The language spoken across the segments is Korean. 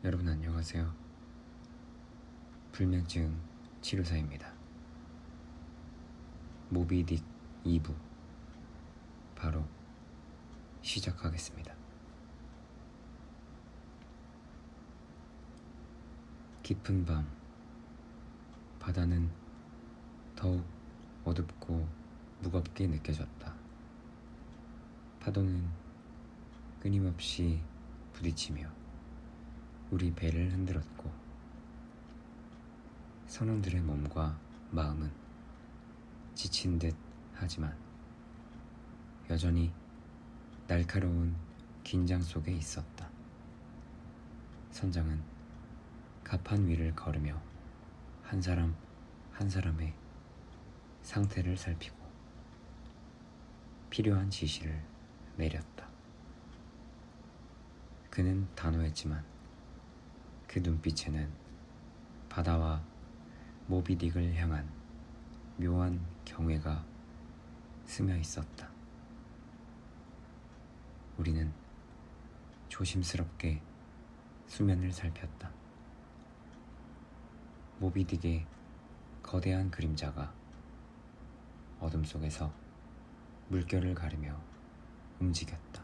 여러분 안녕하세요. 불면증 치료사입니다. 모비딕 2부 바로 시작하겠습니다. 깊은 밤, 바다는 더욱 어둡고 무겁게 느껴졌다. 파도는 끊임없이 부딪히며 우리 배를 흔들었고 선원들의 몸과 마음은 지친 듯 하지만 여전히 날카로운 긴장 속에 있었다. 선장은 갑판 위를 걸으며 한 사람 한 사람의 상태를 살피고 필요한 지시를 내렸다. 그는 단호했지만 그 눈빛에는 바다와 모비딕을 향한 묘한 경외가 스며 있었다. 우리는 조심스럽게 수면을 살폈다. 모비딕의 거대한 그림자가 어둠 속에서 물결을 가르며 움직였다.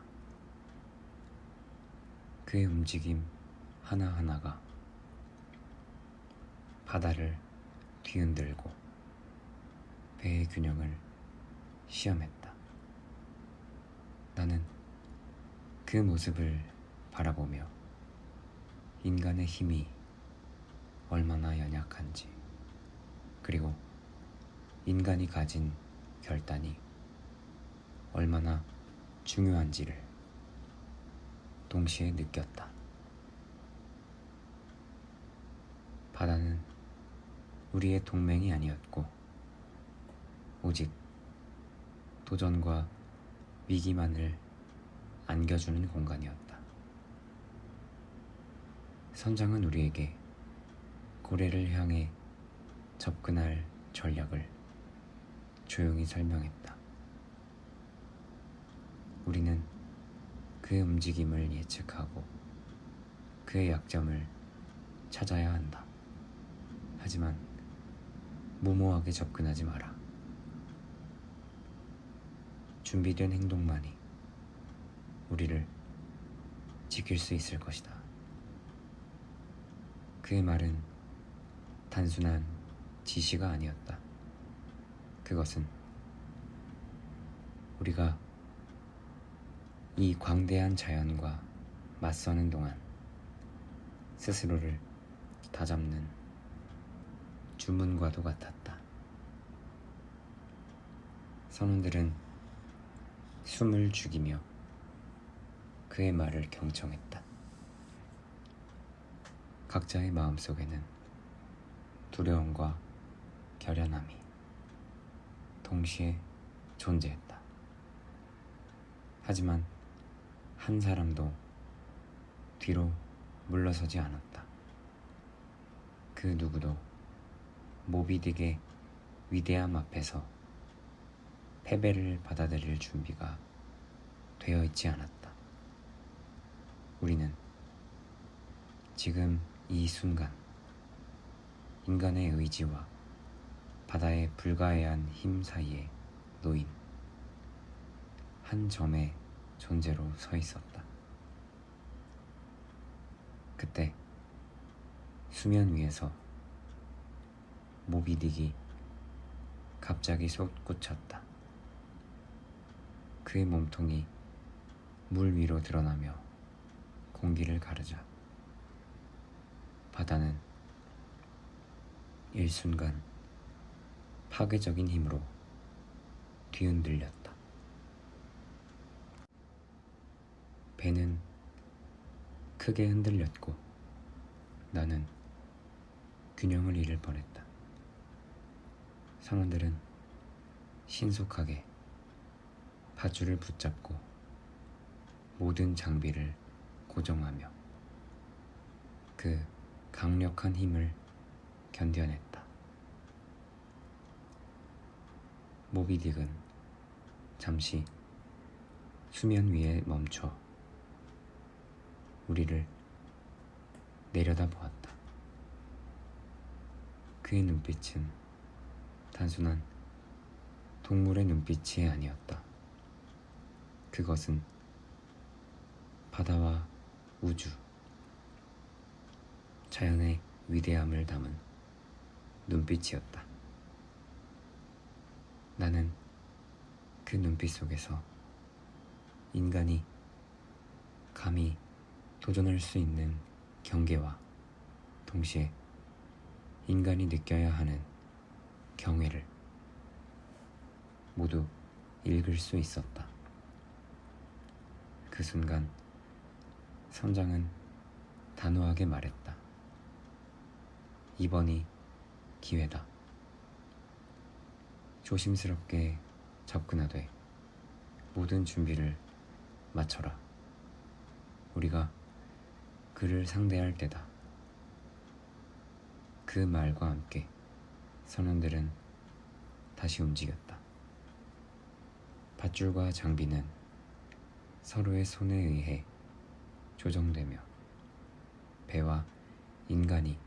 그의 움직임 하나하나가 바다를 뒤흔들고 배의 균형을 시험했다. 나는 그 모습을 바라보며 인간의 힘이 얼마나 연약한지, 그리고 인간이 가진 결단이 얼마나 중요한지를 동시에 느꼈다. 바다는 우리의 동맹이 아니었고 오직 도전과 위기만을 안겨주는 공간이었다. 선장은 우리에게 고래를 향해 접근할 전략을 조용히 설명했다. 우리는 그의 움직임을 예측하고 그의 약점을 찾아야 한다. 하지만 무모하게 접근하지 마라. 준비된 행동만이 우리를 지킬 수 있을 것이다. 그의 말은 단순한 지시가 아니었다. 그것은 우리가 이 광대한 자연과 맞서는 동안 스스로를 다잡는 주문과도 같았다. 선원들은 숨을 죽이며 그의 말을 경청했다. 각자의 마음속에는 두려움과 결연함이 동시에 존재했다. 하지만 한 사람도 뒤로 물러서지 않았다. 그 누구도 모비딕의 위대함 앞에서 패배를 받아들일 준비가 되어 있지 않았다. 우리는 지금 이 순간 인간의 의지와 바다의 불가해한 힘 사이에 놓인 한 점의 존재로 서 있었다. 그때 수면 위에서 모비딕이 갑자기 솟구쳤다. 그의 몸통이 물 위로 드러나며 공기를 가르자 바다는 일순간 파괴적인 힘으로 뒤흔들렸다. 배는 크게 흔들렸고 나는 균형을 잃을 뻔했다. 선원들은 신속하게 밧줄을 붙잡고 모든 장비를 고정하며 그 강력한 힘을 견뎌냈다. 모비딕은 잠시 수면 위에 멈춰 우리를 내려다보았다. 그의 눈빛은 단순한 동물의 눈빛이 아니었다. 그것은 바다와 우주, 자연의 위대함을 담은 눈빛이었다. 나는 그 눈빛 속에서 인간이 감히 도전할 수 있는 경계와 동시에 인간이 느껴야 하는 경외를 모두 읽을 수 있었다. 그 순간 선장은 단호하게 말했다. 이번이 기회다. 조심스럽게 접근하되 모든 준비를 마쳐라. 우리가 그를 상대할 때다. 그 말과 함께 선원들은 다시 움직였다. 밧줄과 장비는 서로의 손에 의해 조정되며 배와 인간이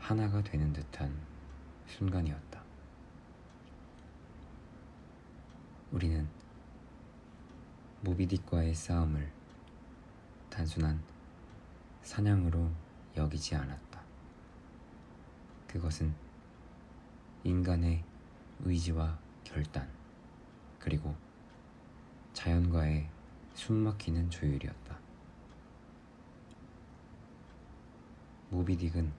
하나가 되는 듯한 순간이었다. 우리는 모비딕과의 싸움을 단순한 사냥으로 여기지 않았다. 그것은 인간의 의지와 결단, 그리고 자연과의 숨막히는 조율이었다. 모비딕은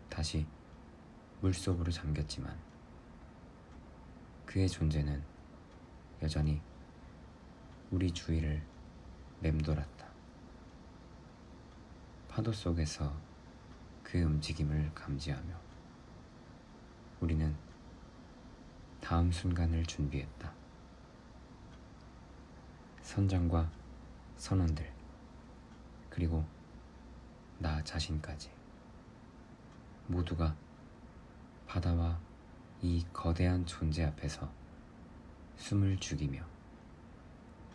다시 물속으로 잠겼지만 그의 존재는 여전히 우리 주위를 맴돌았다. 파도 속에서 그의 움직임을 감지하며 우리는 다음 순간을 준비했다. 선장과 선원들, 그리고 나 자신까지 모두가 바다와 이 거대한 존재 앞에서 숨을 죽이며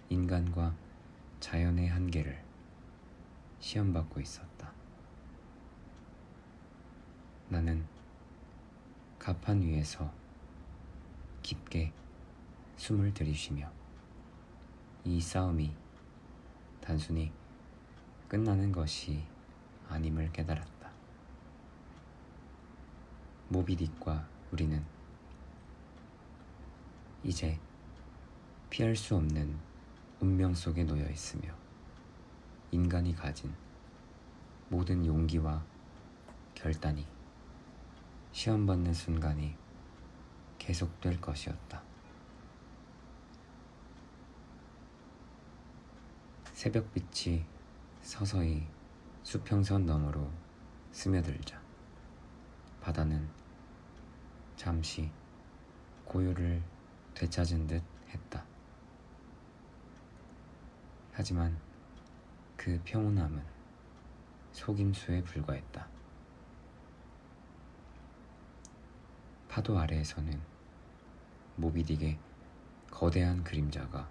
인간과 자연의 한계를 시험받고 있었다. 나는 갑판 위에서 깊게 숨을 들이쉬며 이 싸움이 단순히 끝나는 것이 아님을 깨달았다. 모비딕과 우리는 이제 피할 수 없는 운명 속에 놓여 있으며 인간이 가진 모든 용기와 결단이 시험받는 순간이 계속될 것이었다. 새벽빛이 서서히 수평선 너머로 스며들자 바다는 잠시 고요를 되찾은 듯 했다. 하지만 그 평온함은 속임수에 불과했다. 파도 아래에서는 모비딕의 거대한 그림자가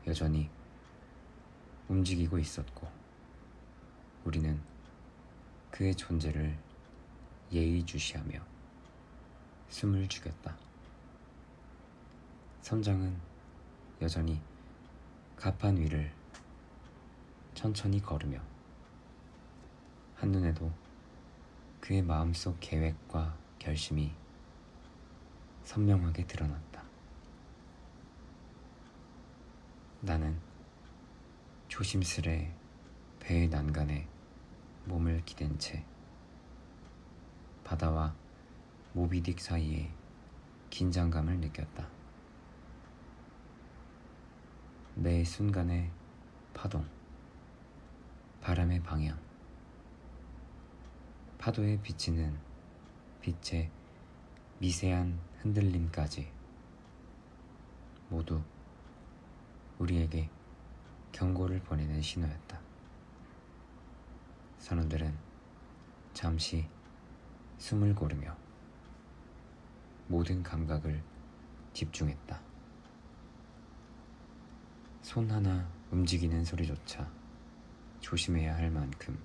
여전히 움직이고 있었고 우리는 그의 존재를 예의주시하며 숨을 죽였다. 선장은 여전히 갑판 위를 천천히 걸으며 한눈에도 그의 마음속 계획과 결심이 선명하게 드러났다. 나는 조심스레 배의 난간에 몸을 기댄 채 바다와 모비딕 사이에 긴장감을 느꼈다. 매 순간의 파동, 바람의 방향, 파도에 비치는 빛의 미세한 흔들림까지 모두 우리에게 경고를 보내는 신호였다. 선원들은 잠시 숨을 고르며 모든 감각을 집중했다. 손 하나 움직이는 소리조차 조심해야 할 만큼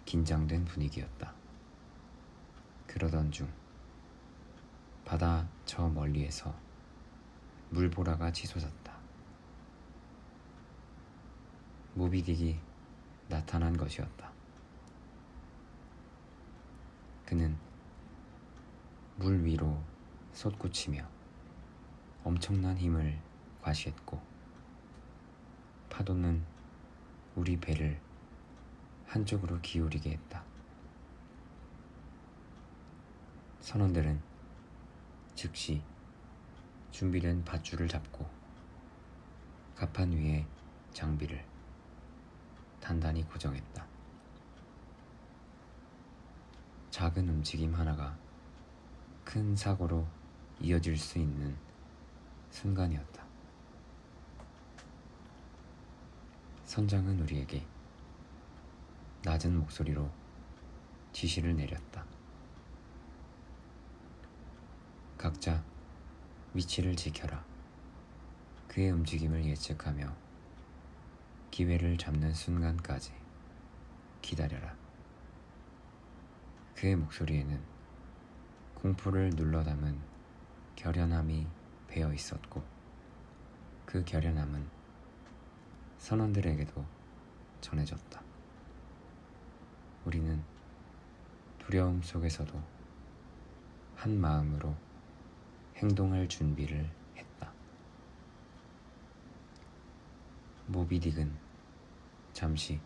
긴장된 분위기였다. 그러던 중 바다 저 멀리에서 물보라가 치솟았다. 모비딕이 나타난 것이었다. 그는 물 위로 솟구치며 엄청난 힘을 과시했고 파도는 우리 배를 한쪽으로 기울이게 했다. 선원들은 즉시 준비된 밧줄을 잡고 갑판 위에 장비를 단단히 고정했다. 작은 움직임 하나가 큰 사고로 이어질 수 있는 순간이었다. 선장은 우리에게 낮은 목소리로 지시를 내렸다. 각자 위치를 지켜라. 그의 움직임을 예측하며 기회를 잡는 순간까지 기다려라. 그의 목소리에는 공포를 눌러 담은 결연함이 배어 있었고 그 결연함은 선원들에게도 전해졌다. 우리는 두려움 속에서도 한 마음으로 행동할 준비를 했다. 모비딕은 잠시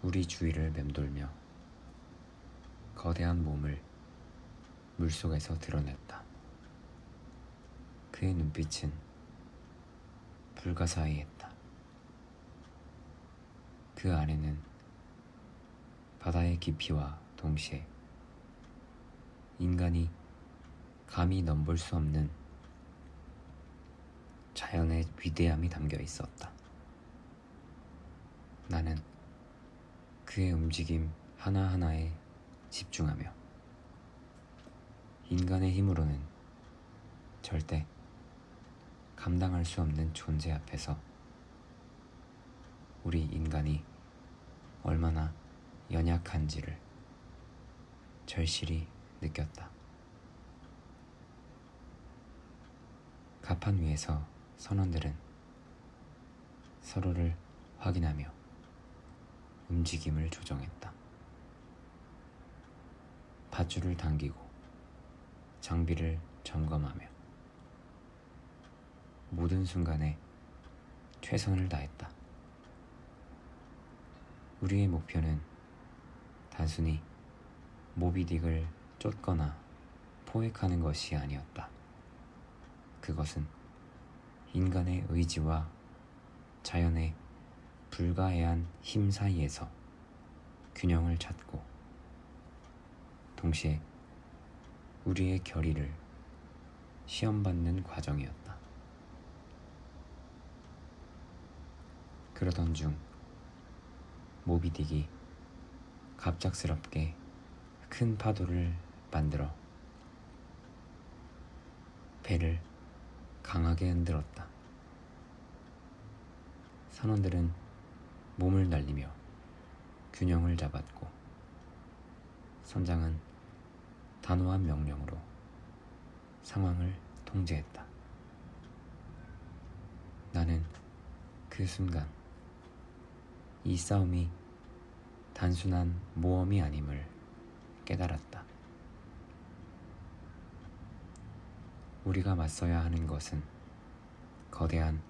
우리 주위를 맴돌며 거대한 몸을 물속에서 드러냈다. 그의 눈빛은 불가사의했다. 그 안에는 바다의 깊이와 동시에 인간이 감히 넘볼 수 없는 자연의 위대함이 담겨 있었다. 나는 그의 움직임 하나하나에 집중하며 인간의 힘으로는 절대 감당할 수 없는 존재 앞에서 우리 인간이 얼마나 연약한지를 절실히 느꼈다. 갑판 위에서 선원들은 서로를 확인하며 움직임을 조정했다. 밧줄을 당기고 장비를 점검하며 모든 순간에 최선을 다했다. 우리의 목표는 단순히 모비딕을 쫓거나 포획하는 것이 아니었다. 그것은 인간의 의지와 자연의 불가해한 힘 사이에서 균형을 찾고 동시에 우리의 결의를 시험받는 과정이었다. 그러던 중 모비딕이 갑작스럽게 큰 파도를 만들어 배를 강하게 흔들었다. 선원들은 몸을 날리며 균형을 잡았고 선장은 단호한 명령으로 상황을 통제했다. 나는 그 순간 이 싸움이 단순한 모험이 아님을 깨달았다. 우리가 맞서야 하는 것은 거대한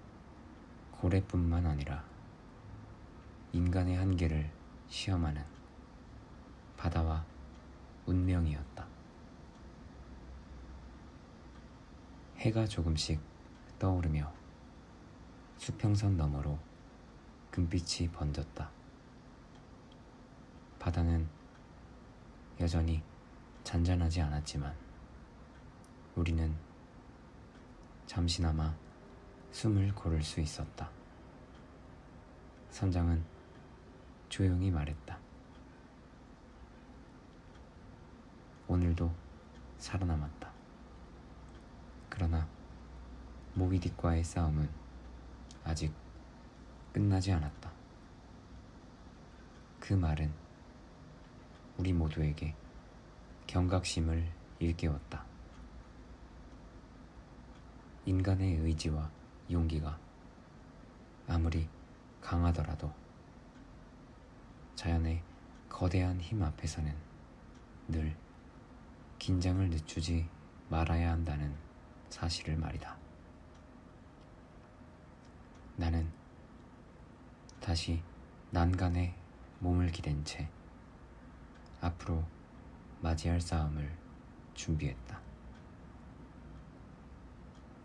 고래뿐만 아니라 인간의 한계를 시험하는 바다와 운명이었다. 해가 조금씩 떠오르며 수평선 너머로 금빛이 번졌다. 바다는 여전히 잔잔하지 않았지만 우리는 잠시나마 숨을 고를 수 있었다. 선장은 조용히 말했다. 오늘도 살아남았다. 그러나 모비딕과의 싸움은 아직 끝나지 않았다. 그 말은 우리 모두에게 경각심을 일깨웠다. 인간의 의지와 용기가 아무리 강하더라도 자연의 거대한 힘 앞에서는 늘 긴장을 늦추지 말아야 한다는 사실을 말이다. 나는 다시 난간에 몸을 기댄 채 앞으로 맞이할 싸움을 준비했다.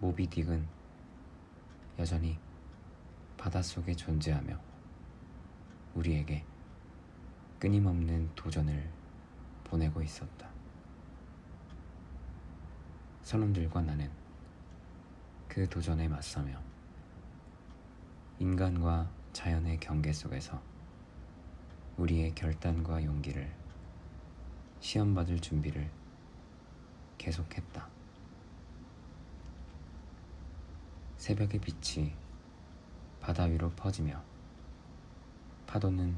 모비딕은 여전히 바닷속에 존재하며 우리에게 끊임없는 도전을 보내고 있었다. 선원들과 나는 그 도전에 맞서며 인간과 자연의 경계 속에서 우리의 결단과 용기를 시험받을 준비를 계속했다. 새벽의 빛이 바다 위로 퍼지며 파도는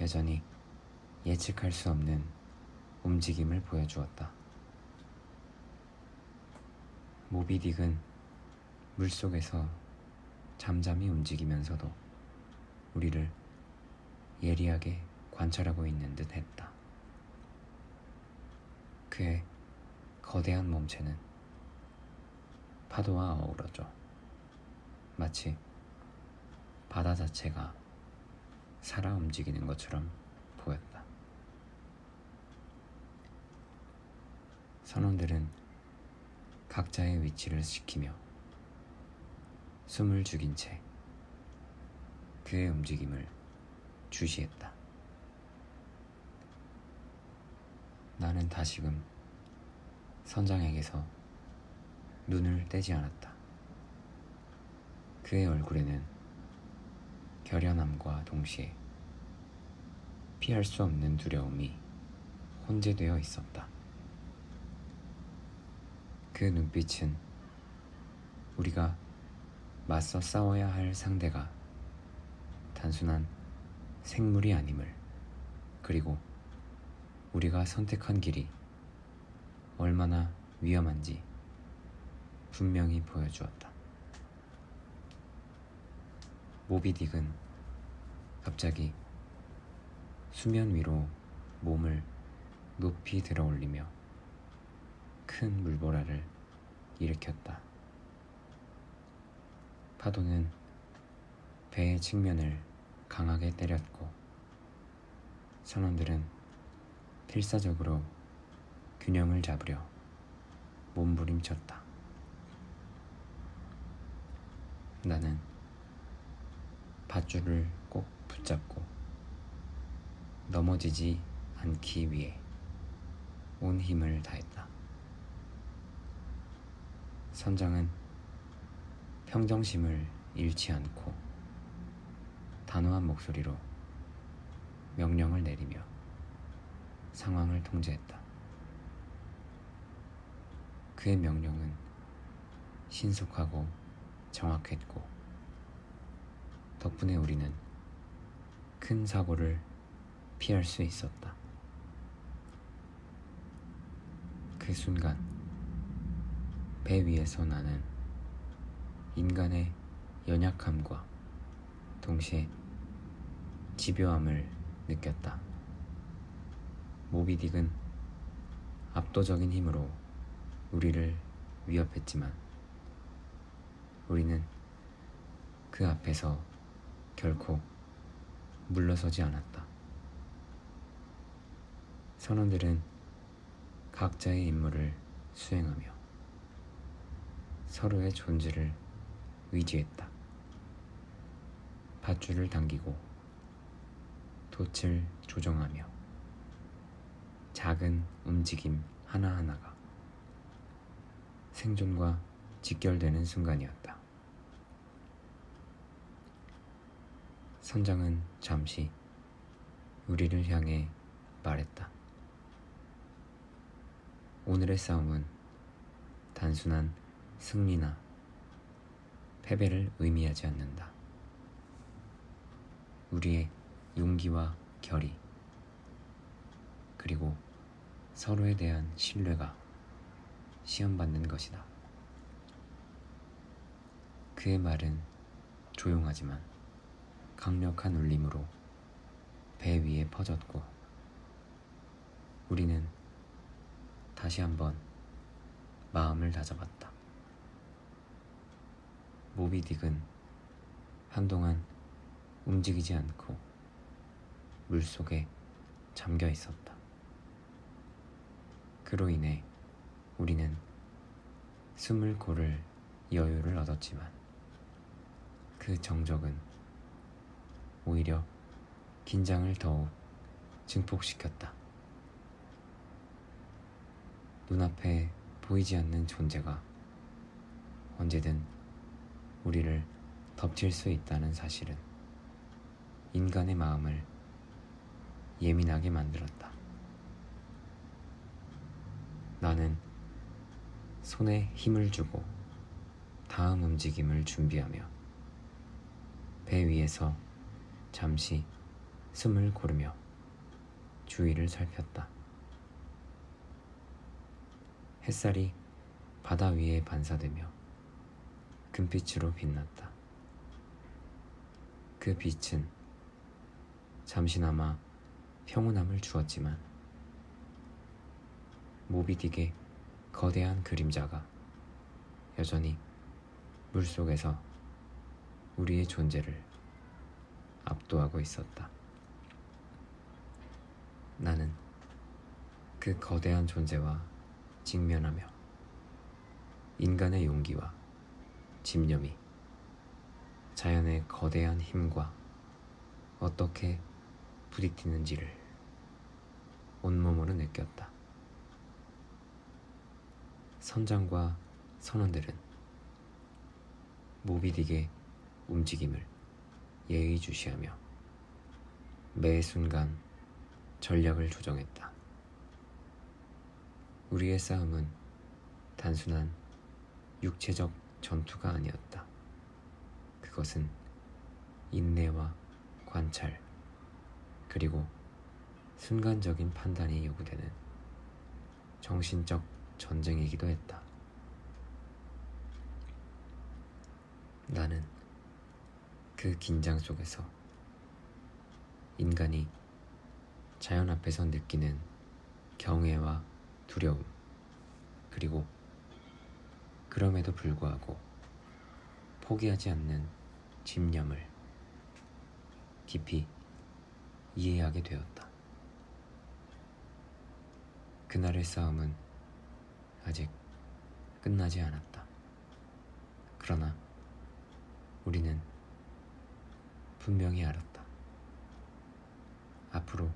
여전히 예측할 수 없는 움직임을 보여주었다. 모비딕은 물속에서 잠잠히 움직이면서도 우리를 예리하게 관찰하고 있는 듯 했다. 그의 거대한 몸체는 파도와 어우러져 마치 바다 자체가 살아 움직이는 것처럼 보였다. 선원들은 각자의 위치를 지키며 숨을 죽인 채 그의 움직임을 주시했다. 나는 다시금 선장에게서 눈을 떼지 않았다. 그의 얼굴에는 결연함과 동시에 피할 수 없는 두려움이 혼재되어 있었다. 그 눈빛은 우리가 맞서 싸워야 할 상대가 단순한 생물이 아님을, 그리고 우리가 선택한 길이 얼마나 위험한지 분명히 보여주었다. 모비딕은 갑자기 수면 위로 몸을 높이 들어 올리며 큰 물보라를 일으켰다. 파도는 배의 측면을 강하게 때렸고 선원들은 필사적으로 균형을 잡으려 몸부림쳤다. 나는 밧줄을 꼭 붙잡고 넘어지지 않기 위해 온 힘을 다했다. 선장은 평정심을 잃지 않고 단호한 목소리로 명령을 내리며 상황을 통제했다. 그의 명령은 신속하고 정확했고 덕분에 우리는 큰 사고를 피할 수 있었다. 그 순간 배 위에서 나는 인간의 연약함과 동시에 집요함을 느꼈다. 모비딕은 압도적인 힘으로 우리를 위협했지만 우리는 그 앞에서 결코 물러서지 않았다. 선원들은 각자의 임무를 수행하며 서로의 존재를 의지했다. 밧줄을 당기고 돛을 조정하며 작은 움직임 하나하나가 생존과 직결되는 순간이었다. 선장은 잠시 우리를 향해 말했다. 오늘의 싸움은 단순한 승리나 패배를 의미하지 않는다. 우리의 용기와 결의, 그리고 서로에 대한 신뢰가 시험받는 것이다. 그의 말은 조용하지만 강력한 울림으로 배 위에 퍼졌고, 우리는 다시 한번 마음을 다잡았다. 모비딕은 한동안 움직이지 않고 물속에 잠겨 있었다. 그로 인해 우리는 숨을 고를 여유를 얻었지만 그 정적은 오히려 긴장을 더욱 증폭시켰다. 눈앞에 보이지 않는 존재가 언제든 우리를 덮칠 수 있다는 사실은 인간의 마음을 예민하게 만들었다. 나는 손에 힘을 주고 다음 움직임을 준비하며 배 위에서 잠시 숨을 고르며 주위를 살폈다. 햇살이 바다 위에 반사되며 금빛으로 빛났다. 그 빛은 잠시나마 평온함을 주었지만 모비딕의 거대한 그림자가 여전히 물속에서 우리의 존재를 압도하고 있었다. 나는 그 거대한 존재와 직면하며 인간의 용기와 집념이 자연의 거대한 힘과 어떻게 부딪히는지를 온몸으로 느꼈다. 선장과 선원들은 모비딕의 움직임을 예의주시하며 매 순간 전략을 조정했다. 우리의 싸움은 단순한 육체적 전투가 아니었다. 그것은 인내와 관찰, 그리고 순간적인 판단이 요구되는 정신적 전쟁이기도 했다. 나는 그 긴장 속에서 인간이 자연 앞에서 느끼는 경외와 두려움, 그리고 그럼에도 불구하고 포기하지 않는 집념을 깊이 이해하게 되었다. 그날의 싸움은 아직 끝나지 않았다. 그러나 우리는 분명히 알았다. 앞으로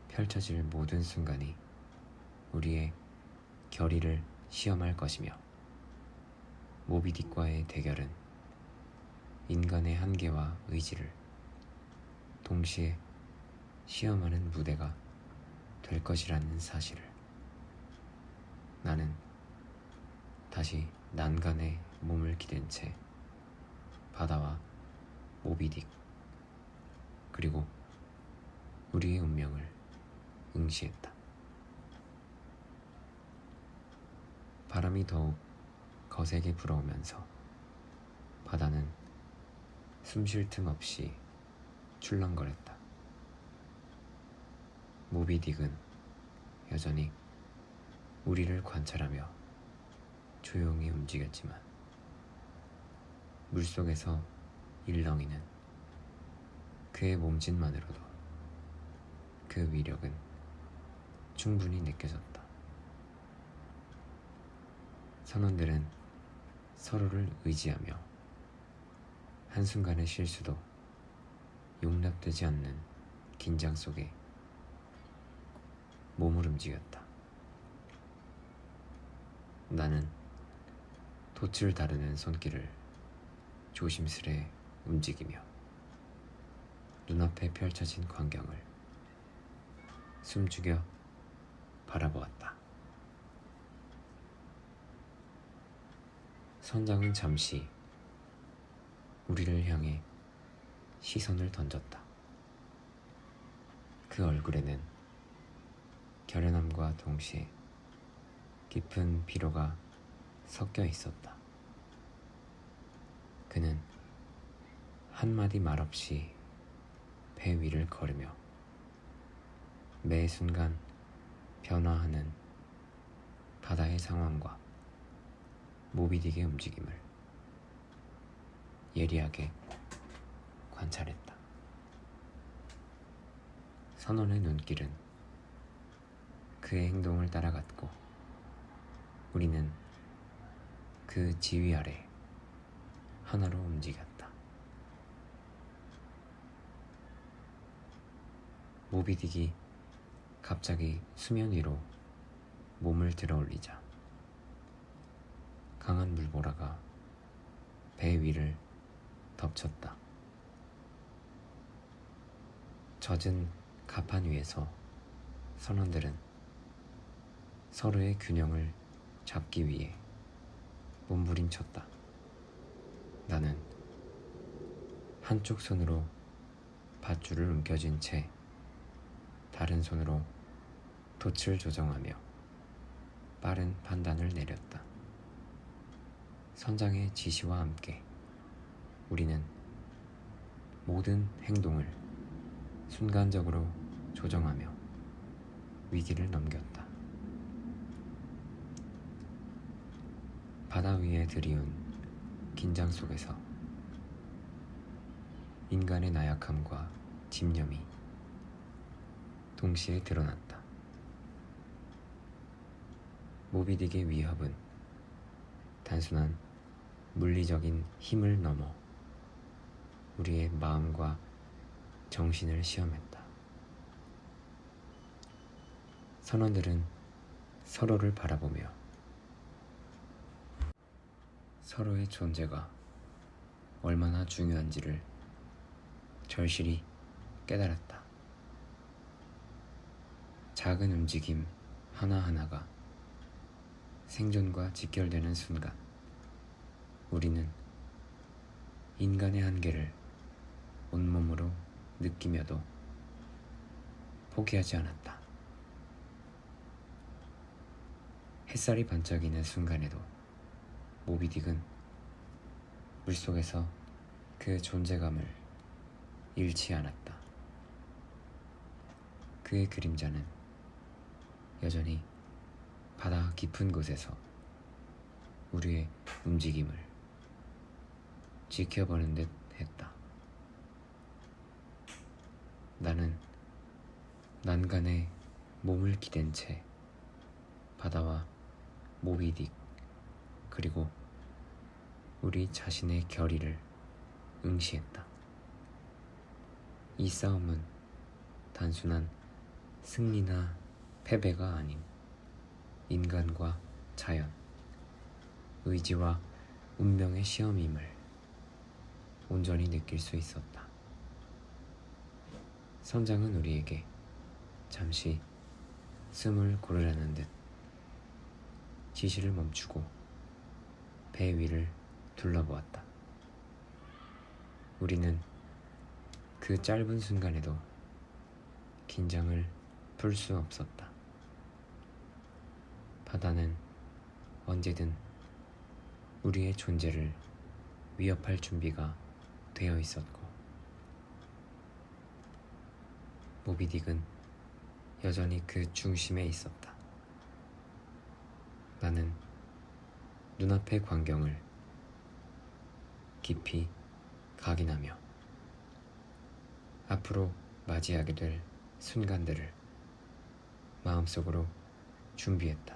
펼쳐질 모든 순간이 우리의 결의를 시험할 것이며 모비딕과의 대결은 인간의 한계와 의지를 동시에 시험하는 무대가 될 것이라는 사실을 나는 다시 난간에 몸을 기댄 채 바다와 모비딕, 그리고 우리의 운명을 응시했다. 바람이 더욱 거세게 불어오면서 바다는 숨 쉴 틈 없이 출렁거렸다. 모비딕은 여전히 우리를 관찰하며 조용히 움직였지만 물속에서 일렁이는 그의 몸짓만으로도 그 위력은 충분히 느껴졌다. 선원들은 서로를 의지하며 한순간의 실수도 용납되지 않는 긴장 속에 몸을 움직였다. 나는 돛을 다루는 손길을 조심스레 움직이며 눈앞에 펼쳐진 광경을 숨죽여 바라보았다. 선장은 잠시 우리를 향해 시선을 던졌다. 그 얼굴에는 결연함과 동시에 깊은 피로가 섞여 있었다. 그는 한마디 말 없이 배 위를 걸으며 매 순간 변화하는 바다의 상황과 모비딕의 움직임을 예리하게 관찰했다. 선원의 눈길은 그의 행동을 따라갔고 우리는 그 지휘 아래 하나로 움직였다. 모비딕이 갑자기 수면 위로 몸을 들어 올리자 강한 물보라가 배 위를 덮쳤다. 젖은 갑판 위에서 선원들은 서로의 균형을 잡기 위해 몸부림쳤다. 나는 한쪽 손으로 밧줄을 움켜쥔 채 다른 손으로 돛을 조정하며 빠른 판단을 내렸다. 선장의 지시와 함께 우리는 모든 행동을 순간적으로 조정하며 위기를 넘겼다. 바다 위에 드리운 긴장 속에서 인간의 나약함과 집념이 동시에 드러났다. 모비딕의 위협은 단순한 물리적인 힘을 넘어 우리의 마음과 정신을 시험했다. 선원들은 서로를 바라보며 서로의 존재가 얼마나 중요한지를 절실히 깨달았다. 작은 움직임 하나하나가 생존과 직결되는 순간 우리는 인간의 한계를 온몸으로 느끼며도 포기하지 않았다. 햇살이 반짝이는 순간에도 모비딕은 물속에서 그 존재감을 잃지 않았다. 그의 그림자는 여전히 바다 깊은 곳에서 우리의 움직임을 지켜보는 듯 했다. 나는 난간에 몸을 기댄 채 바다와 모비딕 그리고 우리 자신의 결의를 응시했다. 이 싸움은 단순한 승리나 패배가 아닌 인간과 자연, 의지와 운명의 시험임을 온전히 느낄 수 있었다. 선장은 우리에게 잠시 숨을 고르라는 듯 지시를 멈추고 배 위를 둘러보았다. 우리는 그 짧은 순간에도 긴장을 풀 수 없었다. 바다는 언제든 우리의 존재를 위협할 준비가 되어 있었고 모비딕은 여전히 그 중심에 있었다. 나는 눈앞의 광경을 깊이 각인하며 앞으로 맞이하게 될 순간들을 마음속으로 준비했다.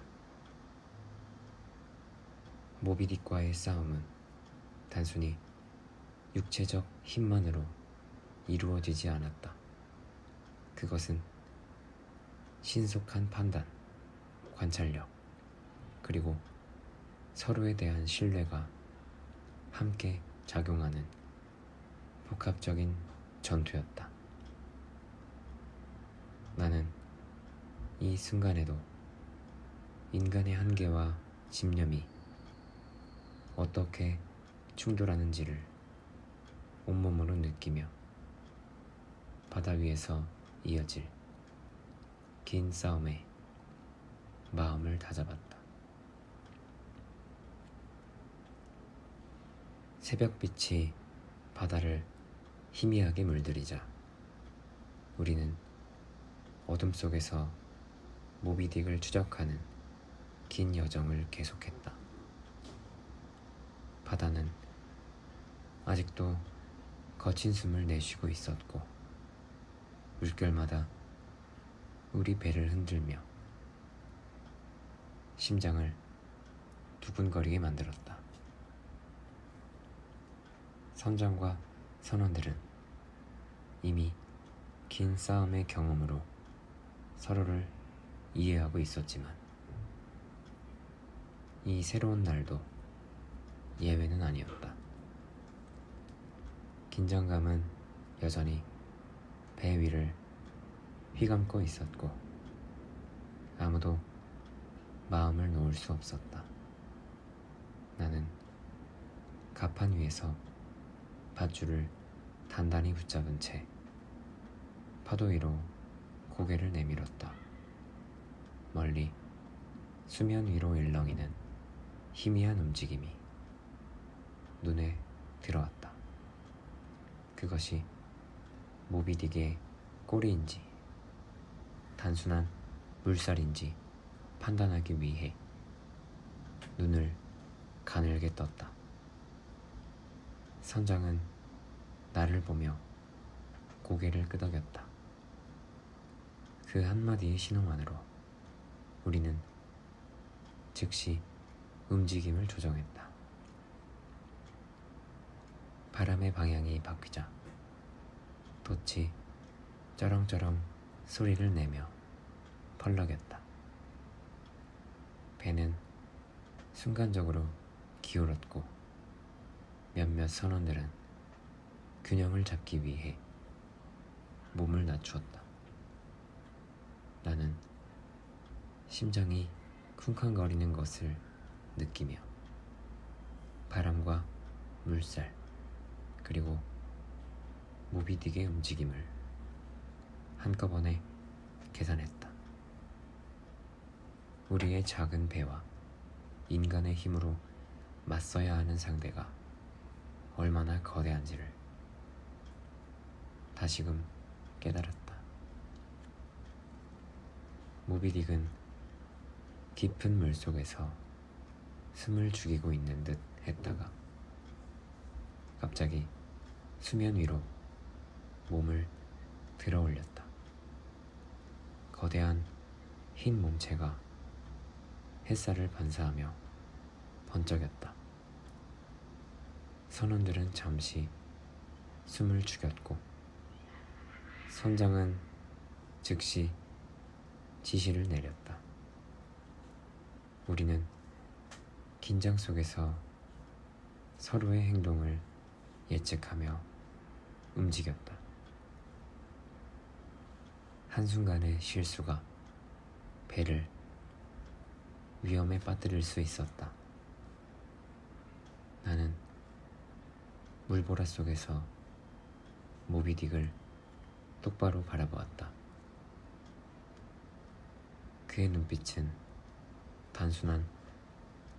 모비딕과의 싸움은 단순히 육체적 힘만으로 이루어지지 않았다. 그것은 신속한 판단, 관찰력, 그리고 서로에 대한 신뢰가 함께 작용하는 복합적인 전투였다. 나는 이 순간에도 인간의 한계와 집념이 어떻게 충돌하는지를 온몸으로 느끼며 바다 위에서 이어질 긴 싸움에 마음을 다잡았다. 새벽빛이 바다를 희미하게 물들이자 우리는 어둠 속에서 모비딕을 추적하는 긴 여정을 계속했다. 바다는 아직도 거친 숨을 내쉬고 있었고 물결마다 우리 배를 흔들며 심장을 두근거리게 만들었다. 선장과 선원들은 이미 긴 싸움의 경험으로 서로를 이해하고 있었지만 이 새로운 날도 예외는 아니었다. 긴장감은 여전히 배 위를 휘감고 있었고 아무도 마음을 놓을 수 없었다. 나는 갑판 위에서 밧줄을 단단히 붙잡은 채 파도 위로 고개를 내밀었다. 멀리 수면 위로 일렁이는 희미한 움직임이 눈에 들어왔다. 그것이 모비딕의 꼬리인지 단순한 물살인지 판단하기 위해 눈을 가늘게 떴다. 선장은 나를 보며 고개를 끄덕였다. 그 한마디의 신호만으로 우리는 즉시 움직임을 조정했다. 바람의 방향이 바뀌자 돛이 쩌렁쩌렁 소리를 내며 펄럭였다. 배는 순간적으로 기울었고 몇몇 선원들은 균형을 잡기 위해 몸을 낮추었다. 나는 심장이 쿵쾅거리는 것을 느끼며 바람과 물살 그리고 모비딕의 움직임을 한꺼번에 계산했다. 우리의 작은 배와 인간의 힘으로 맞서야 하는 상대가 얼마나 거대한지를 다시금 깨달았다. 모비딕은 깊은 물속에서 숨을 죽이고 있는 듯 했다가 갑자기 수면 위로 몸을 들어 올렸다. 거대한 흰 몸체가 햇살을 반사하며 번쩍였다. 선원들은 잠시 숨을 죽였고 선장은 즉시 지시를 내렸다. 우리는 긴장 속에서 서로의 행동을 예측하며 움직였다. 한순간의 실수가 배를 위험에 빠뜨릴 수 있었다. 나는 물보라 속에서 모비딕을 똑바로 바라보았다. 그의 눈빛은 단순한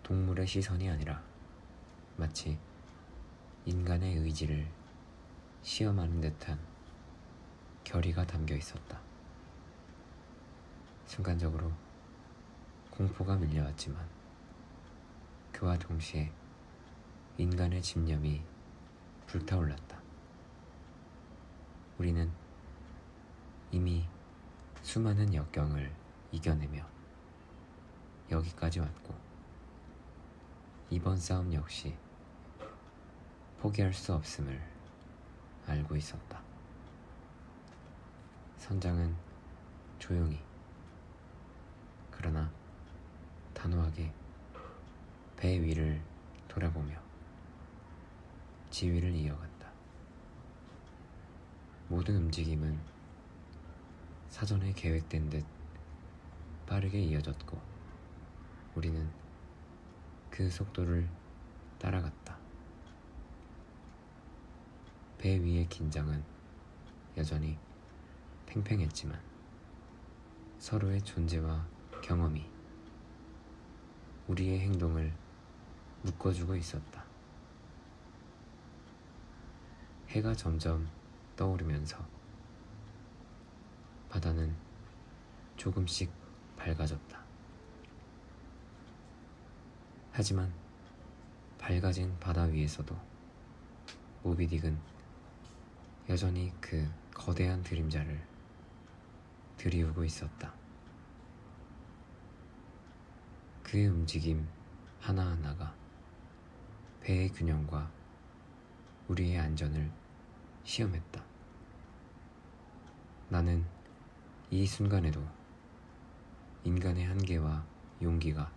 동물의 시선이 아니라 마치 인간의 의지를 시험하는 듯한 결의가 담겨 있었다. 순간적으로 공포가 밀려왔지만 그와 동시에 인간의 집념이 불타올랐다. 우리는 이미 수많은 역경을 이겨내며 여기까지 왔고 이번 싸움 역시 포기할 수 없음을 알고 있었다. 선장은 조용히 그러나 단호하게 배 위를 돌아보며 지휘를 이어갔다. 모든 움직임은 사전에 계획된 듯 빠르게 이어졌고 우리는 그 속도를 따라갔다. 배 위의 긴장은 여전히 팽팽했지만 서로의 존재와 경험이 우리의 행동을 묶어주고 있었다. 해가 점점 떠오르면서 바다는 조금씩 밝아졌다. 하지만 밝아진 바다 위에서도 모비딕은 여전히 그 거대한 그림자를 들이우고 있었다. 그의 움직임 하나하나가 배의 균형과 우리의 안전을 시험했다. 나는 이 순간에도 인간의 한계와 용기가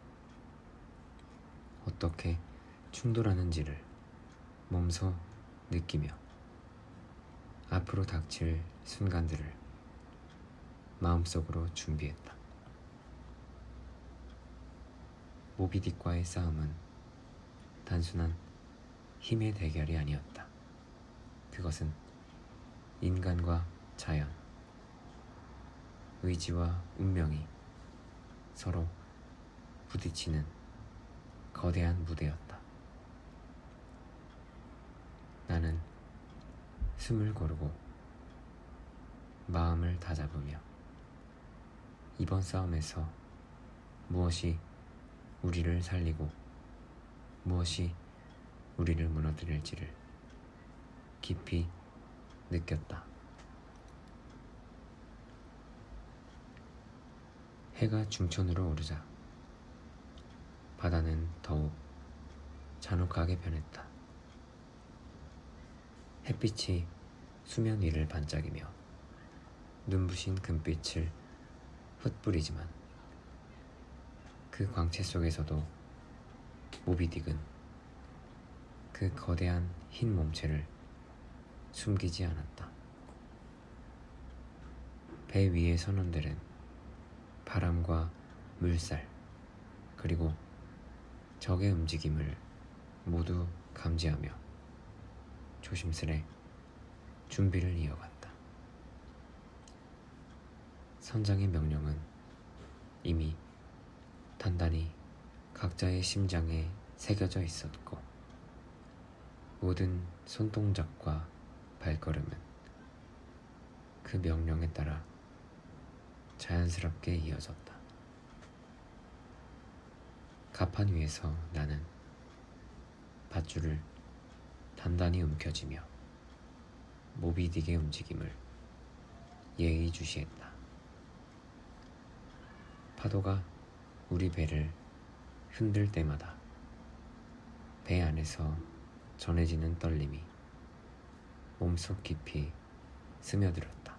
어떻게 충돌하는지를 몸소 느끼며 앞으로 닥칠 순간들을 마음속으로 준비했다. 모비딕과의 싸움은 단순한 힘의 대결이 아니었다. 그것은 인간과 자연, 의지와 운명이 서로 부딪히는 거대한 무대였다. 나는 숨을 고르고 마음을 다잡으며 이번 싸움에서 무엇이 우리를 살리고 무엇이 우리를 무너뜨릴지를 깊이 느꼈다. 해가 중천으로 오르자 바다는 더욱 잔혹하게 변했다. 햇빛이 수면 위를 반짝이며 눈부신 금빛을 흩뿌리지만 그 광채 속에서도 모비딕은 그 거대한 흰 몸체를 숨기지 않았다. 배 위의 선원들은 바람과 물살 그리고 적의 움직임을 모두 감지하며 조심스레 준비를 이어갔다. 선장의 명령은 이미 단단히 각자의 심장에 새겨져 있었고 모든 손동작과 발걸음은 그 명령에 따라 자연스럽게 이어졌다. 갑판 위에서 나는 밧줄을 단단히 움켜쥐며 모비딕의 움직임을 예의주시했다. 파도가 우리 배를 흔들 때마다 배 안에서 전해지는 떨림이 몸속 깊이 스며들었다.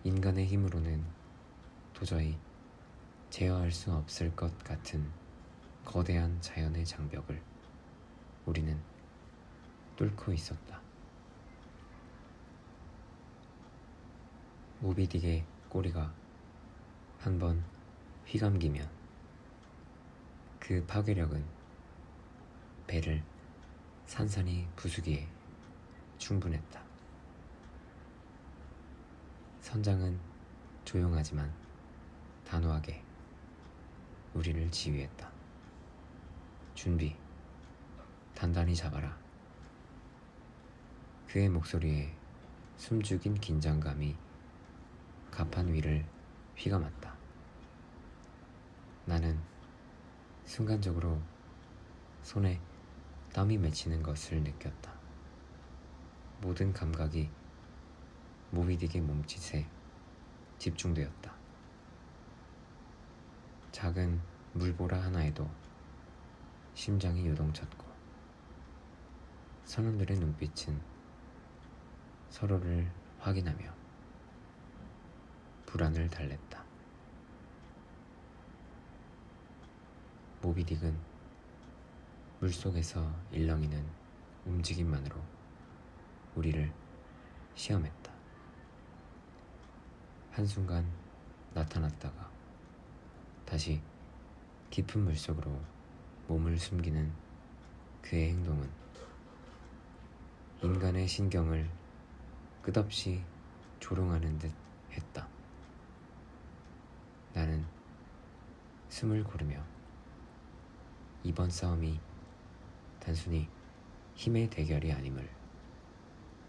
인간의 힘으로는 도저히 제어할 수 없을 것 같은 거대한 자연의 장벽을 우리는 뚫고 있었다. 모비딕의 꼬리가 한번 휘감기면 그 파괴력은 배를 산산이 부수기에 충분했다. 선장은 조용하지만 단호하게 우리를 지휘했다. 준비, 단단히 잡아라. 그의 목소리에 숨죽인 긴장감이 갑판 위를 휘감았다. 나는 순간적으로 손에 땀이 맺히는 것을 느꼈다. 모든 감각이 모비딕의 몸짓에 집중되었다. 작은 물보라 하나에도 심장이 요동쳤고 선원들의 눈빛은 서로를 확인하며 불안을 달랬다. 모비딕은 물속에서 일렁이는 움직임만으로 우리를 시험했다. 한순간 나타났다가 다시 깊은 물속으로 몸을 숨기는 그의 행동은 인간의 신경을 끝없이 조롱하는 듯 했다. 나는 숨을 고르며 이번 싸움이 단순히 힘의 대결이 아님을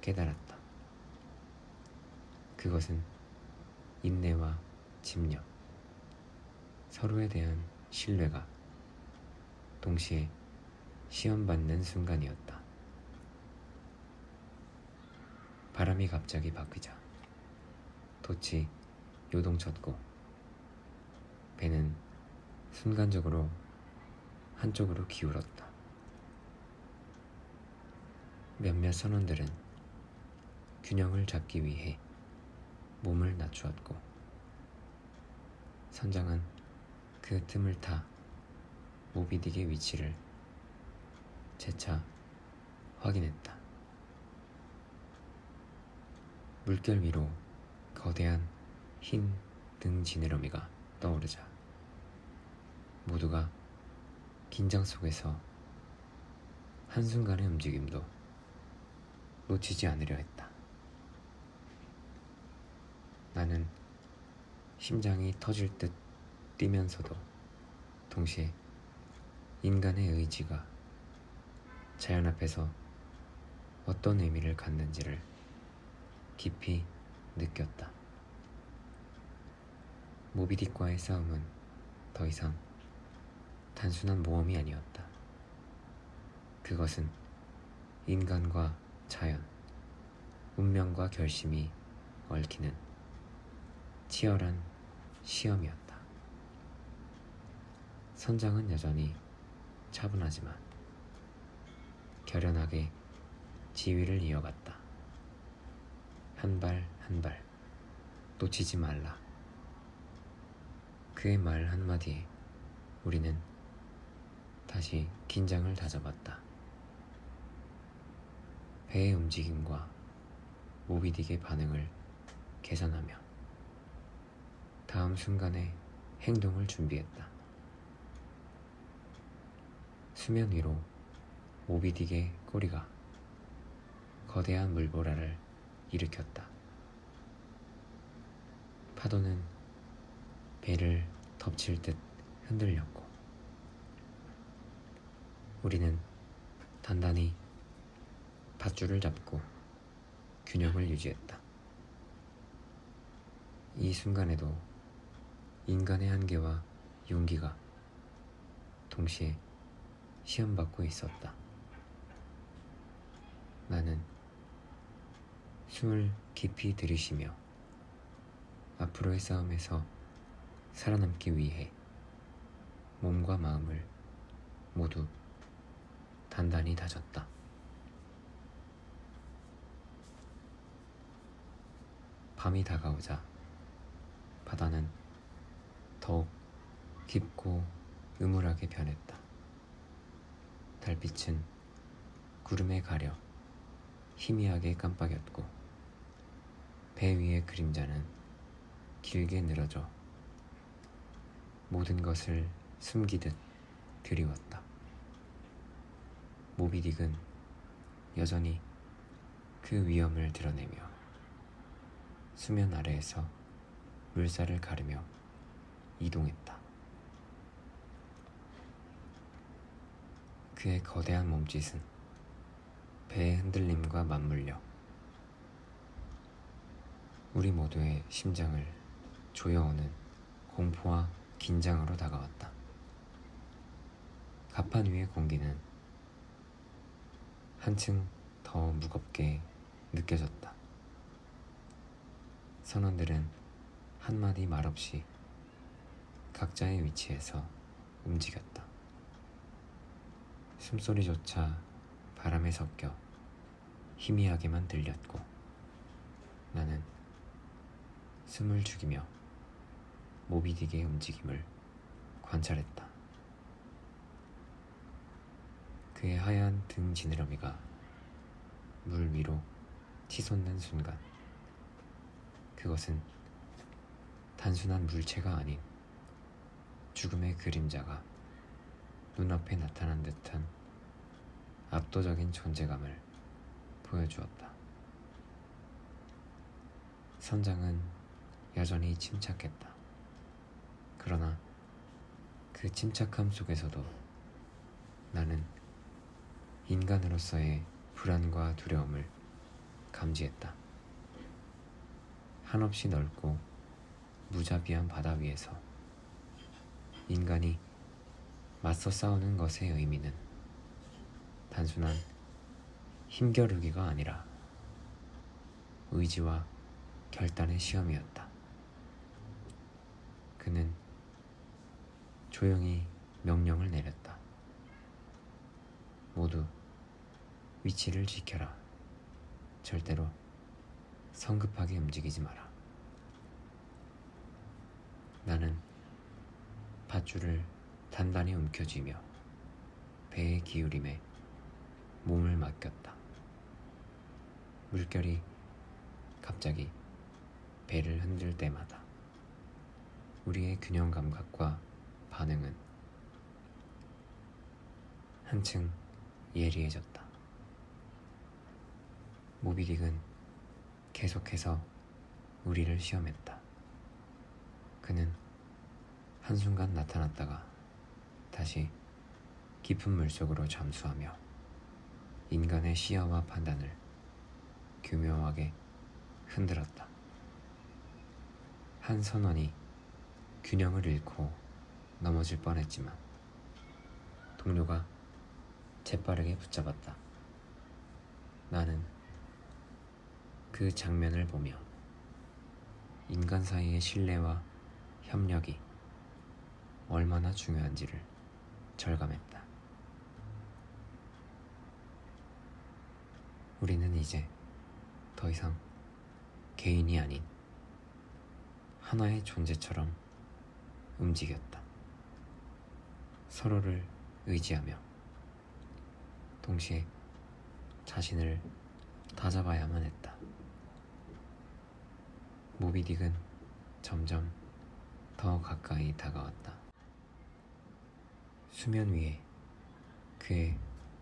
깨달았다. 그것은 인내와 집념, 서로에 대한 신뢰가 동시에 시험받는 순간이었다. 바람이 갑자기 바뀌자 돛이 요동쳤고 배는 순간적으로 한쪽으로 기울었다. 몇몇 선원들은 균형을 잡기 위해 몸을 낮추었고 선장은 그 틈을 타 모비딕의 위치를 재차 확인했다. 물결 위로 거대한 흰 등 지느러미가 떠오르자 모두가 긴장 속에서 한순간의 움직임도 놓치지 않으려 했다. 나는 심장이 터질 듯 뛰면서도 동시에 인간의 의지가 자연 앞에서 어떤 의미를 갖는지를 깊이 느꼈다. 모비딕과의 싸움은 더 이상 단순한 모험이 아니었다. 그것은 인간과 자연, 운명과 결심이 얽히는 치열한 시험이었다. 선장은 여전히 차분하지만 결연하게 지휘를 이어갔다. 한 발 한 발 놓치지 말라. 그의 말 한마디에 우리는 다시 긴장을 다져봤다. 배의 움직임과 모비딕의 반응을 계산하며 다음 순간에 행동을 준비했다. 수면 위로 모비딕의 꼬리가 거대한 물보라를 일으켰다. 파도는 배를 덮칠 듯 흔들렸고 우리는 단단히 밧줄을 잡고 균형을 유지했다. 이 순간에도 인간의 한계와 용기가 동시에 시험받고 있었다. 나는 숨을 깊이 들이쉬며 앞으로의 싸움에서 살아남기 위해 몸과 마음을 모두 단단히 다졌다. 밤이 다가오자 바다는 더욱 깊고 음울하게 변했다. 달빛은 구름에 가려 희미하게 깜빡였고 배 위의 그림자는 길게 늘어져 모든 것을 숨기듯 드리웠다. 모비딕은 여전히 그 위험을 드러내며 수면 아래에서 물살을 가르며 이동했다. 그의 거대한 몸짓은 배의 흔들림과 맞물려 우리 모두의 심장을 조여오는 공포와 긴장으로 다가왔다. 갑판 위의 공기는 한층 더 무겁게 느껴졌다. 선원들은 한마디 말 없이 각자의 위치에서 움직였다. 숨소리조차 바람에 섞여 희미하게만 들렸고 나는 숨을 죽이며 모비딕의 움직임을 관찰했다. 그의 하얀 등 지느러미가 물 위로 치솟는 순간 그것은 단순한 물체가 아닌 죽음의 그림자가 눈앞에 나타난 듯한 압도적인 존재감을 보여주었다. 선장은 여전히 침착했다. 그러나 그 침착함 속에서도 나는 인간으로서의 불안과 두려움을 감지했다. 한없이 넓고 무자비한 바다 위에서 인간이 맞서 싸우는 것의 의미는 단순한 힘겨루기가 아니라 의지와 결단의 시험이었다. 그는 조용히 명령을 내렸다. 모두 위치를 지켜라. 절대로 성급하게 움직이지 마라. 나는 밧줄을 단단히 움켜쥐며 배의 기울임에 몸을 맡겼다. 물결이 갑자기 배를 흔들 때마다 우리의 균형 감각과 반응은 한층 예리해졌다. 모비딕은 계속해서 우리를 시험했다. 그는 한순간 나타났다가 다시 깊은 물속으로 잠수하며 인간의 시야와 판단을 교묘하게 흔들었다. 한 선원이 균형을 잃고 넘어질 뻔했지만 동료가 재빠르게 붙잡았다. 나는 그 장면을 보며 인간 사이의 신뢰와 협력이 얼마나 중요한지를 절감했다. 우리는 이제 더 이상 개인이 아닌 하나의 존재처럼 움직였다. 서로를 의지하며 동시에 자신을 다잡아야만 했다. 모비딕은 점점 더 가까이 다가왔다. 수면 위에 그의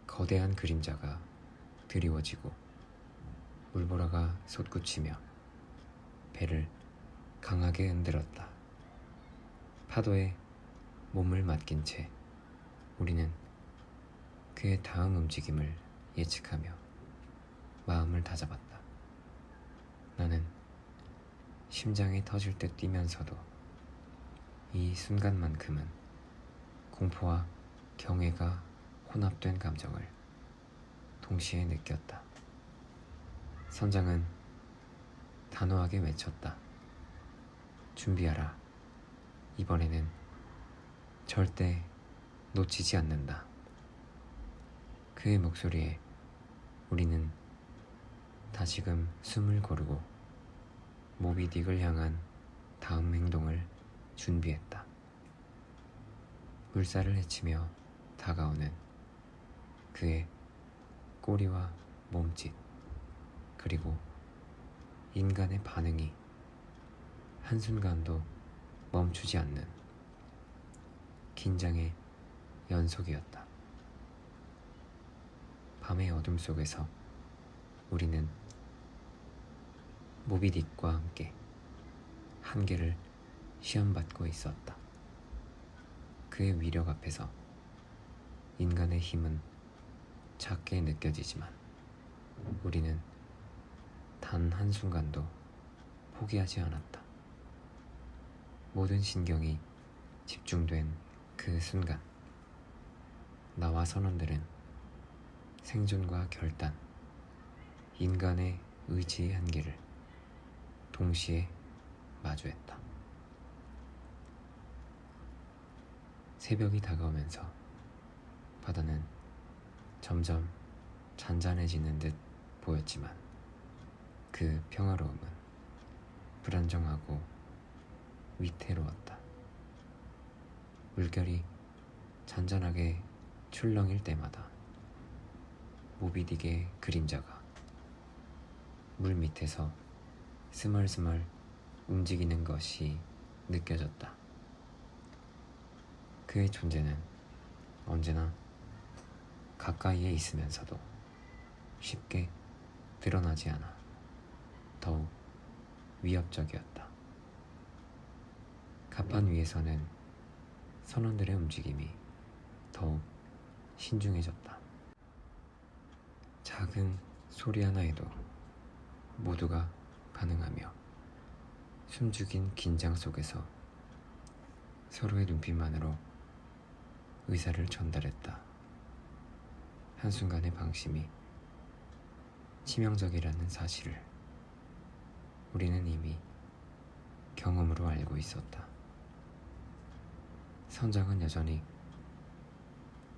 거대한 그림자가 드리워지고 물보라가 솟구치며 배를 강하게 흔들었다. 파도에 몸을 맡긴 채 우리는 그의 다음 움직임을 예측하며 마음을 다잡았다. 나는 심장이 터질 듯 뛰면서도 이 순간만큼은 공포와 경외가 혼합된 감정을 동시에 느꼈다. 선장은 단호하게 외쳤다. 준비하라. 이번에는 절대 놓치지 않는다. 그의 목소리에 우리는 다시금 숨을 고르고 모비딕을 향한 다음 행동을 준비했다. 물살을 헤치며 다가오는 그의 꼬리와 몸짓, 그리고 인간의 반응이 한순간도 멈추지 않는 긴장의 연속이었다. 밤의 어둠 속에서 우리는 모비딕과 함께 한계를 시험받고 있었다. 그의 위력 앞에서 인간의 힘은 작게 느껴지지만 우리는 단 한순간도 포기하지 않았다. 모든 신경이 집중된 그 순간 나와 선원들은 생존과 결단, 인간의 의지의 한계를 동시에 마주했다. 새벽이 다가오면서 바다는 점점 잔잔해지는 듯 보였지만 그 평화로움은 불안정하고 위태로웠다. 물결이 잔잔하게 출렁일 때마다 모비딕의 그림자가 물 밑에서 스멀스멀 움직이는 것이 느껴졌다. 그의 존재는 언제나 가까이에 있으면서도 쉽게 드러나지 않아 더욱 위협적이었다. 갑판 위에서는 선원들의 움직임이 더욱 신중해졌다. 작은 소리 하나에도 모두가 반응하며 숨죽인 긴장 속에서 서로의 눈빛만으로 의사를 전달했다. 한순간의 방심이 치명적이라는 사실을 우리는 이미 경험으로 알고 있었다. 선장은 여전히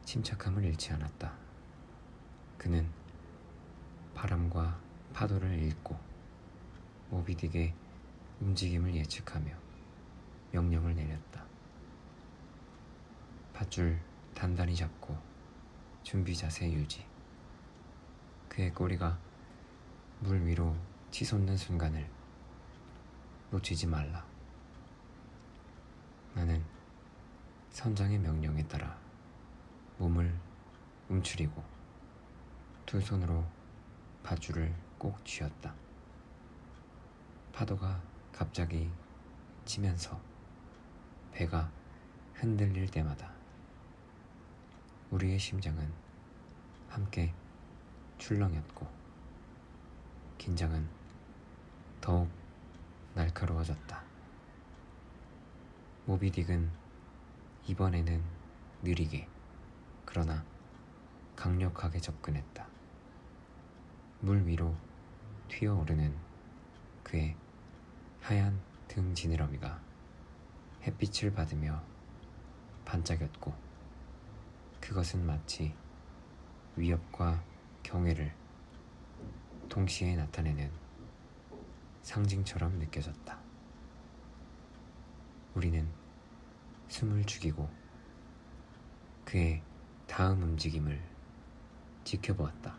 침착함을 잃지 않았다. 그는 바람과 파도를 읽고 모비딕의 움직임을 예측하며 명령을 내렸다. 밧줄 단단히 잡고 준비 자세 유지. 그의 꼬리가 물 위로 치솟는 순간을 놓치지 말라. 나는 선장의 명령에 따라 몸을 움츠리고 두 손으로 밧줄을 꼭 쥐었다. 파도가 갑자기 치면서 배가 흔들릴 때마다 우리의 심장은 함께 출렁였고 긴장은 더욱 날카로워졌다. 모비딕은 이번에는 느리게 그러나 강력하게 접근했다. 물 위로 튀어오르는 그의 하얀 등 지느러미가 햇빛을 받으며 반짝였고 그것은 마치 위협과 경외를 동시에 나타내는 상징처럼 느껴졌다. 우리는 숨을 죽이고 그의 다음 움직임을 지켜보았다.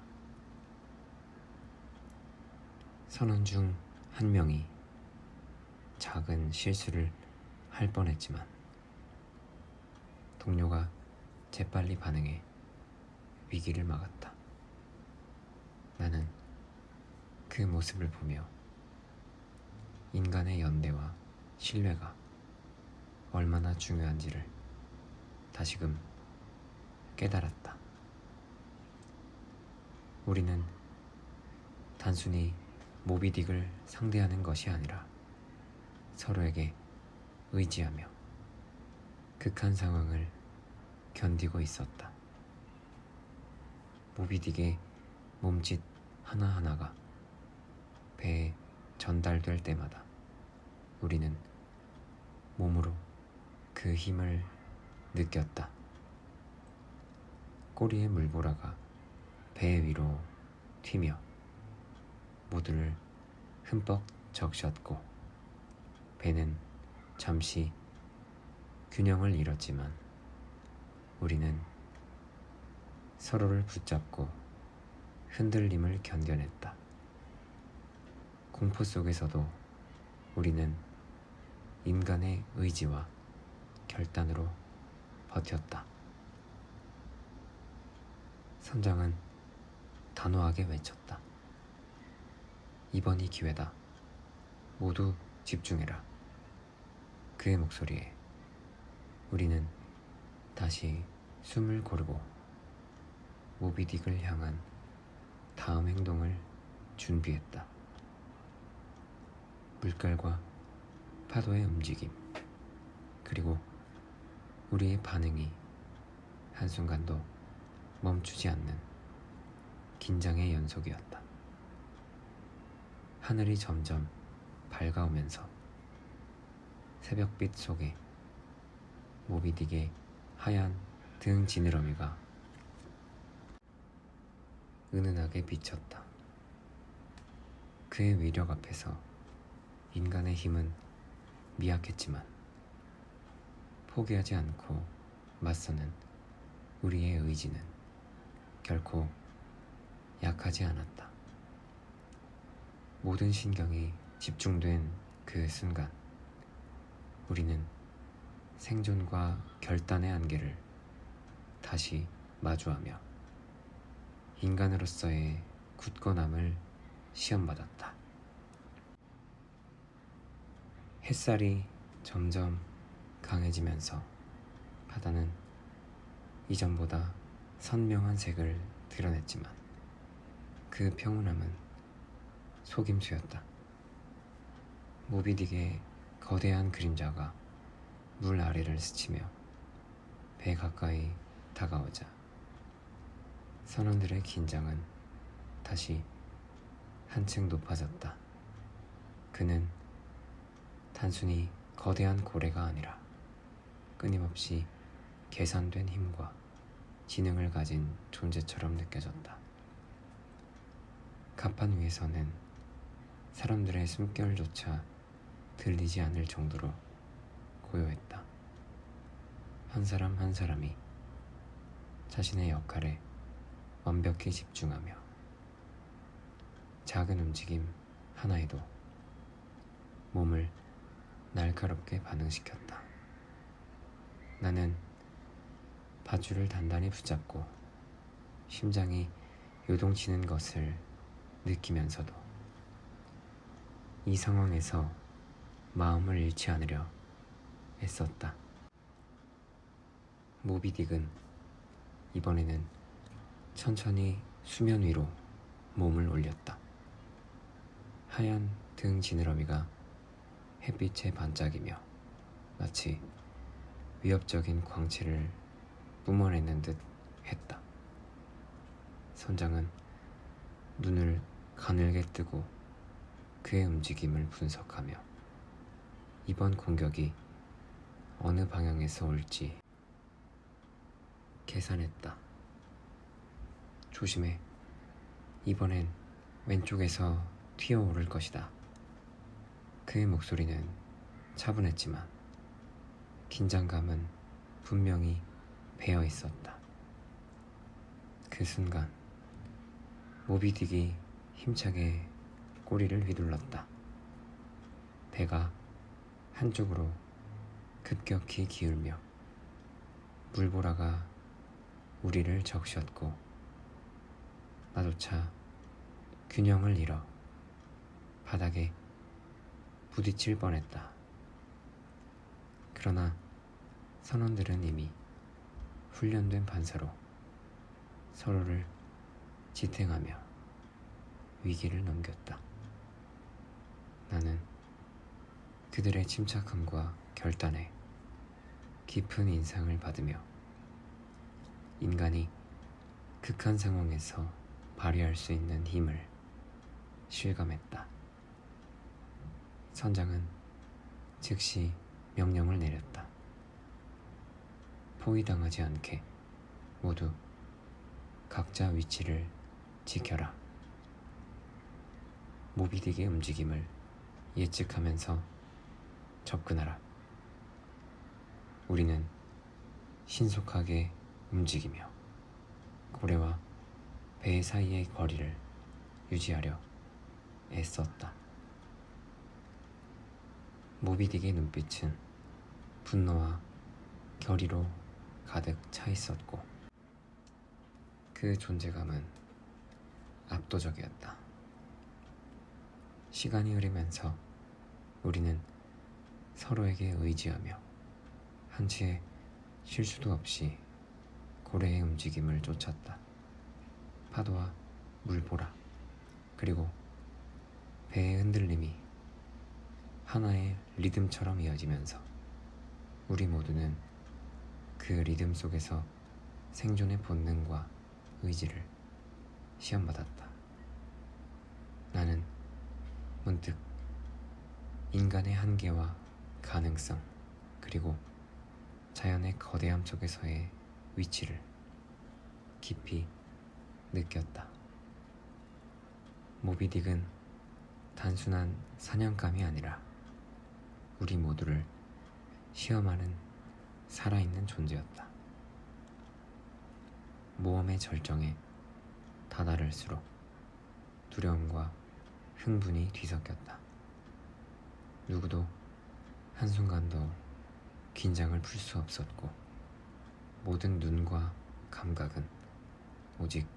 선원 중 한 명이 작은 실수를 할 뻔했지만 동료가 재빨리 반응해 위기를 막았다. 나는 그 모습을 보며 인간의 연대와 신뢰가 얼마나 중요한지를 다시금 깨달았다. 우리는 단순히 모비딕을 상대하는 것이 아니라 서로에게 의지하며 극한 상황을 견디고 있었다. 모비딕의 몸짓 하나하나가 배에 전달될 때마다 우리는 몸으로 그 힘을 느꼈다. 꼬리의 물보라가 배 위로 튀며 모두를 흠뻑 적셨고 배는 잠시 균형을 잃었지만 우리는 서로를 붙잡고 흔들림을 견뎌냈다. 공포 속에서도 우리는 인간의 의지와 결단으로 버텼다. 선장은 단호하게 외쳤다. 이번이 기회다. 모두 집중해라. 그의 목소리에 우리는 다시 숨을 고르고 모비딕을 향한 다음 행동을 준비했다. 물결과 파도의 움직임, 그리고 우리의 반응이 한순간도 멈추지 않는 긴장의 연속이었다. 하늘이 점점 밝아오면서 새벽빛 속에 모비딕의 하얀 등 지느러미가 은은하게 비쳤다. 그의 위력 앞에서 인간의 힘은 미약했지만 포기하지 않고 맞서는 우리의 의지는 결코 약하지 않았다. 모든 신경이 집중된 그 순간 우리는 생존과 결단의 한계를 다시 마주하며 인간으로서의 굳건함을 시험받았다. 햇살이 점점 강해지면서 바다는 이전보다 선명한 색을 드러냈지만 그 평온함은 속임수였다. 모비딕의 거대한 그림자가 물 아래를 스치며 배 가까이 다가오자 선원들의 긴장은 다시 한층 높아졌다. 그는 단순히 거대한 고래가 아니라 끊임없이 계산된 힘과 지능을 가진 존재처럼 느껴졌다. 갑판 위에서는 사람들의 숨결조차 들리지 않을 정도로 고요했다. 한 사람 한 사람이 자신의 역할에 완벽히 집중하며 작은 움직임 하나에도 몸을 날카롭게 반응시켰다. 나는 밧줄을 단단히 붙잡고 심장이 요동치는 것을 느끼면서도 이 상황에서 마음을 잃지 않으려 애썼다. 모비딕은 이번에는 천천히 수면 위로 몸을 올렸다. 하얀 등 지느러미가 햇빛에 반짝이며 마치 위협적인 광채를 뿜어내는 듯 했다. 선장은 눈을 가늘게 뜨고 그의 움직임을 분석하며 이번 공격이 어느 방향에서 올지 계산했다. 조심해. 이번엔 왼쪽에서 튀어오를 것이다. 그의 목소리는 차분했지만 긴장감은 분명히 배어 있었다. 그 순간 모비딕이 힘차게 꼬리를 휘둘렀다. 배가 한쪽으로 급격히 기울며 물보라가 우리를 적셨고 나조차 균형을 잃어 바닥에 부딪힐 뻔했다. 그러나 선원들은 이미 훈련된 반사로 서로를 지탱하며 위기를 넘겼다. 나는 그들의 침착함과 결단에 깊은 인상을 받으며 인간이 극한 상황에서 발휘할 수 있는 힘을 실감했다. 선장은 즉시 명령을 내렸다. 포위당하지 않게 모두 각자 위치를 지켜라. 모비딕의 움직임을 예측하면서 접근하라. 우리는 신속하게 움직이며 고래와 배 사이의 거리를 유지하려 애썼다. 모비딕의 눈빛은 분노와 결의로 가득 차 있었고 그 존재감은 압도적이었다. 시간이 흐르면서 우리는 서로에게 의지하며 한치의 실수도 없이 고래의 움직임을 쫓았다. 파도와 물보라 그리고 배의 흔들림이 하나의 리듬처럼 이어지면서 우리 모두는 그 리듬 속에서 생존의 본능과 의지를 시험받았다. 나는 문득 인간의 한계와 가능성 그리고 자연의 거대함 속에서의 위치를 깊이 느꼈다. 모비딕은 단순한 사냥감이 아니라 우리 모두를 시험하는 살아있는 존재였다. 모험의 절정에 다다를수록 두려움과 흥분이 뒤섞였다. 누구도 한순간도 긴장을 풀 수 없었고 모든 눈과 감각은 오직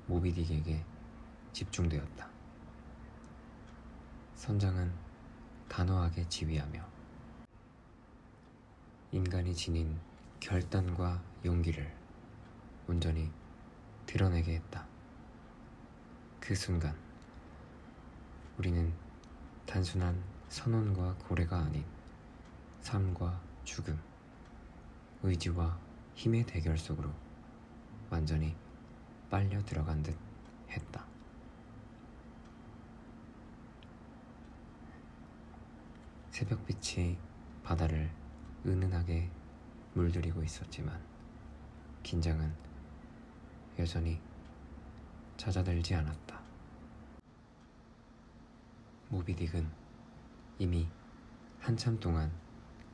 모비딕에게 집중되었다. 선장은 단호하게 지휘하며 인간이 지닌 결단과 용기를 온전히 드러내게 했다. 그 순간 우리는 단순한 선언과 고래가 아닌 삶과 죽음, 의지와 힘의 대결 속으로 완전히 빨려 들어간 듯 했다. 새벽빛이 바다를 은은하게 물들이고 있었지만 긴장은 여전히 잦아들지 않았다. 모비딕은 이미 한참 동안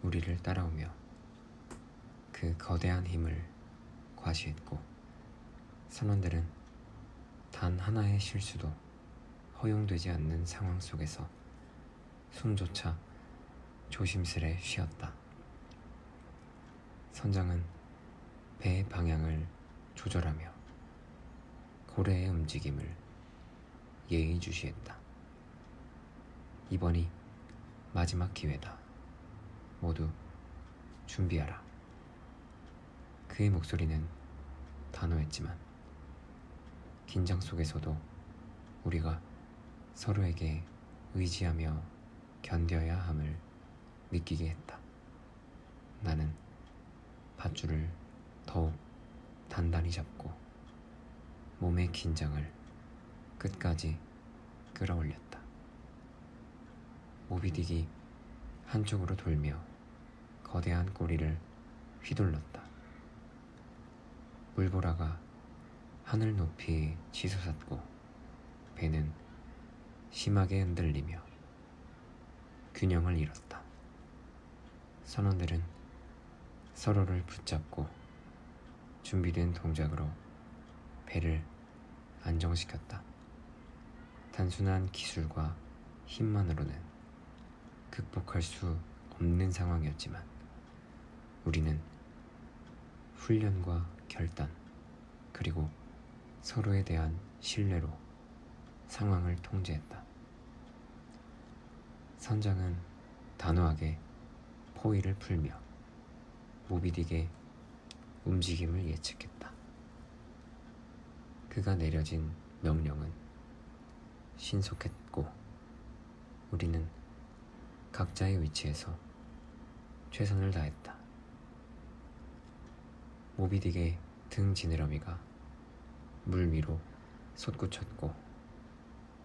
우리를 따라오며 그 거대한 힘을 과시했고 선원들은 단 하나의 실수도 허용되지 않는 상황 속에서 숨조차 조심스레 쉬었다. 선장은 배의 방향을 조절하며 고래의 움직임을 예의주시했다. 이번이 마지막 기회다. 모두 준비하라. 그의 목소리는 단호했지만 긴장 속에서도 우리가 서로에게 의지하며 견뎌야 함을 느끼게 했다. 나는 밧줄을 더욱 단단히 잡고 몸의 긴장을 끝까지 끌어올렸다. 모비딕이 한쪽으로 돌며 거대한 꼬리를 휘둘렀다. 물보라가 하늘 높이 치솟았고 배는 심하게 흔들리며 균형을 잃었다. 선원들은 서로를 붙잡고 준비된 동작으로 배를 안정시켰다. 단순한 기술과 힘만으로는 극복할 수 없는 상황이었지만 우리는 훈련과 결단 그리고 서로에 대한 신뢰로 상황을 통제했다. 선장은 단호하게 포위를 풀며 모비딕의 움직임을 예측했다. 그가 내려진 명령은 신속했고 우리는 각자의 위치에서 최선을 다했다. 모비딕의 등 지느러미가 물 위로 솟구쳤고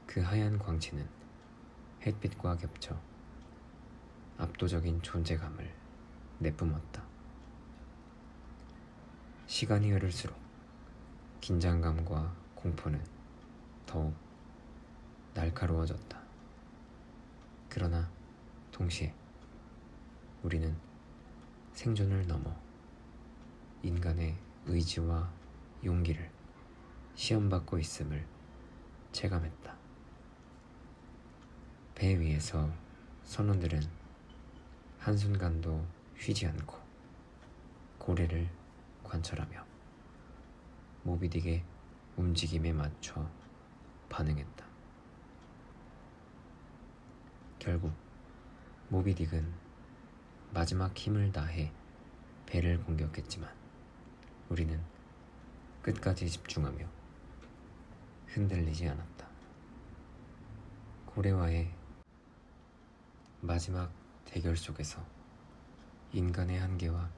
그 하얀 광채는 햇빛과 겹쳐 압도적인 존재감을 내뿜었다. 시간이 흐를수록 긴장감과 공포는 더욱 날카로워졌다. 그러나 동시에 우리는 생존을 넘어 인간의 의지와 용기를 시험받고 있음을 체감했다. 배 위에서 선원들은 한순간도 쉬지 않고 고래를 관찰하며 모비딕의 움직임에 맞춰 반응했다. 결국 모비딕은 마지막 힘을 다해 배를 공격했지만 우리는 끝까지 집중하며 흔들리지 않았다. 고래와의 마지막 대결 속에서 인간의 한계와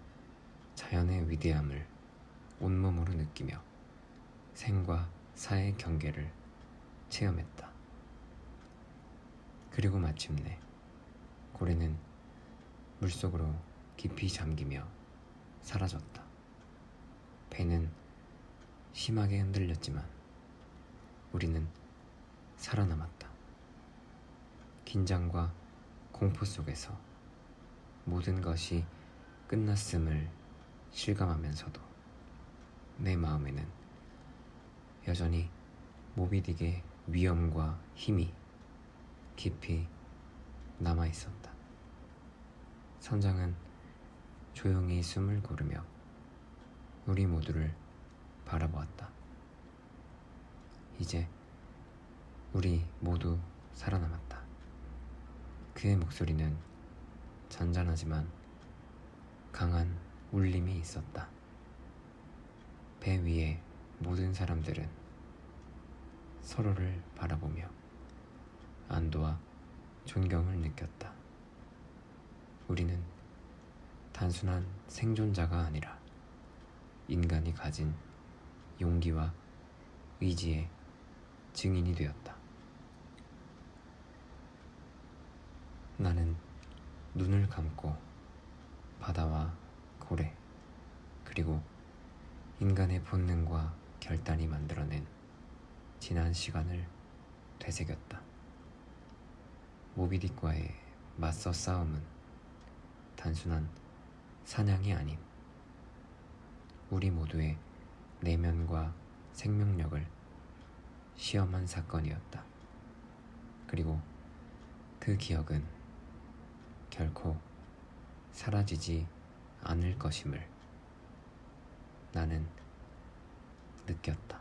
자연의 위대함을 온몸으로 느끼며 생과 사의 경계를 체험했다. 그리고 마침내 고래는 물속으로 깊이 잠기며 사라졌다. 배는 심하게 흔들렸지만 우리는 살아남았다. 긴장과 공포 속에서 모든 것이 끝났음을 실감하면서도 내 마음에는 여전히 모비딕의 위엄과 힘이 깊이 남아있었다. 선장은 조용히 숨을 고르며 우리 모두를 바라보았다. 이제 우리 모두 살아남았다. 그의 목소리는 잔잔하지만 강한 울림이 있었다. 배 위의 모든 사람들은 서로를 바라보며 안도와 존경을 느꼈다. 우리는 단순한 생존자가 아니라 인간이 가진 용기와 의지의 증인이 되었다. 나는 눈을 감고 바다와 고래, 그리고 인간의 본능과 결단이 만들어낸 지난 시간을 되새겼다. 모비딕과의 맞서 싸움은 단순한 사냥이 아닌 우리 모두의 내면과 생명력을 시험한 사건이었다. 그리고 그 기억은 결코 사라지지 않을 것임을 나는 느꼈다.